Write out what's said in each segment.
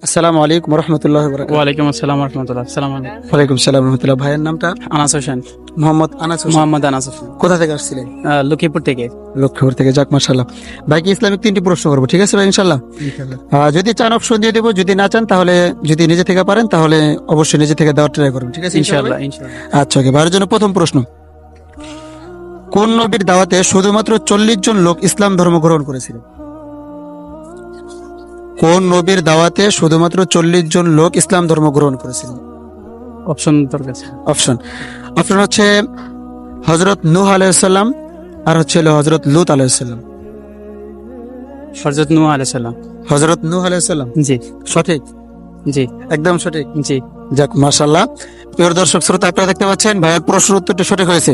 আসসালামু আলাইকুম রহমতুল্লাহ বরকাতুহু। ওয়ালাইকুম আসসালাম রহমতুল্লাহ। আসসালামু আলাইকুম। ওয়ালাইকুম সালাম রহমতুল্লাহ। ভাইয়ের নামটা? আনাস হোসেন। মোহাম্মদ আনাস হোসেন। মোহাম্মদ আনাস হোসেন, কোথা থেকে আসছিলেন? লক্ষ্মীপুর থেকে। লক্ষ্মীপুর থেকে। যাক মাশাআল্লাহ। ভাইকে ইসলামিক 3টি প্রশ্ন করবো, ঠিক আছে ভাই ইনশাআল্লাহ? যদি চান অপশন দিয়ে দেবো, যদি না চান তাহলে যদি নিজে থেকে পারেন তাহলে অবশ্যই নিজে থেকে দেওয়ার ট্রাই করবেন, ঠিক আছে ইনশাআল্লাহ ইনশাআল্লাহ? ইনশাআল্লাহ। আচ্ছা ওকে। ভাইয়ের জন্য প্রথম প্রশ্ন, কোন নবীর দাওয়াতে শুধুমাত্র 40 জন লোক ইসলাম ধর্ম গ্রহণ করেছিলেন? কোন নবীর দাওয়াতে শুধুমাত্র 40 জন লোক ইসলাম ধর্ম গ্রহণ করেছিলেন? অপশন তোর কাছে। অপশন অপশন হচ্ছে হযরত নূহ আলাইহিস সালাম, আর হচ্ছে হযরত লূত আলাইহিস সালাম। হযরত নূহ আলাইহিস সালাম। হযরত নূহ আলাইহিস সালাম জি সঠিক, জি একদম সঠিক। জি। যাক মাশাআল্লাহ। প্রিয় দর্শক শ্রোতা, আপনারা দেখতে পাচ্ছেন ভাইয়ের প্রশ্নের উত্তরটি সঠিক হয়েছে।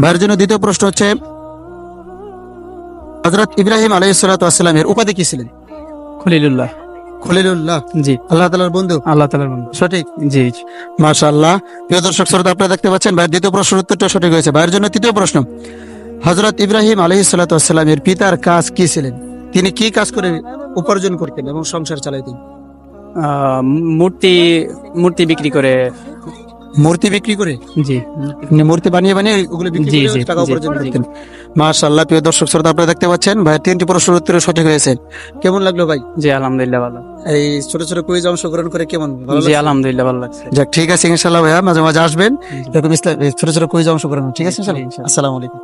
ভাইয়ের জন্য দ্বিতীয় প্রশ্ন হচ্ছে, হযরত ইব্রাহিম আলাইহিস সালাতু ওয়াস সালামের উপাধি কি ছিলেন? খলিলুল্লাহ। খলিলুল্লাহ, জি, আল্লাহ তাআলার বন্ধু। আল্লাহ তাআলার বন্ধু। সঠিক, জি মাশাআল্লাহ। প্রিয় দর্শক শ্রোতা, আপনারা দেখতে পাচ্ছেন ভাইয়ের দ্বিতীয় প্রশ্নের উত্তরটা সঠিক হয়েছে। ভাইয়ের জন্য তৃতীয় প্রশ্ন, হযরত ইব্রাহিম আলাইহিস সালাতু ওয়াস সালামের পিতার কাজ কি ছিলেন? তিনি কি কাজ করে উপার্জন করতেন এবং সংসার চালাতেন? মূর্তি মূর্তি বিক্রি করে। মূর্তি বিক্রি করে? জি মূর্তি বানিয়ে বানিয়ে ওগুলো বিক্রি জি, করে জি, টাকা জি, উপার্জন জি। করতেন। মাশাআল্লাহ। প্রিয় দর্শক শ্রোতা, আপনারা দেখতে পাচ্ছেন ভাই 3টি প্রশ্নের উত্তর সঠিক হয়েছে। কেমন লাগলো ভাই জি, আলহামদুলিল্লাহ ভালো। এই ছোট ছোট কুইজে অংশগ্রহণ করে? কেমন ভালো জি লাগছে? আলহামদুলিল্লাহ ভালো লাগছে। যাক ঠিক আছে ইনশাআল্লাহ ভাইয়া, মাঝে মাঝে আসবেন জি। এরকম ছোট ছোট কুইজে অংশগ্রহণ, ঠিক আছে ইনশাআল্লাহ? ইনশাআল্লাহ। আসসালামু আলাইকুম।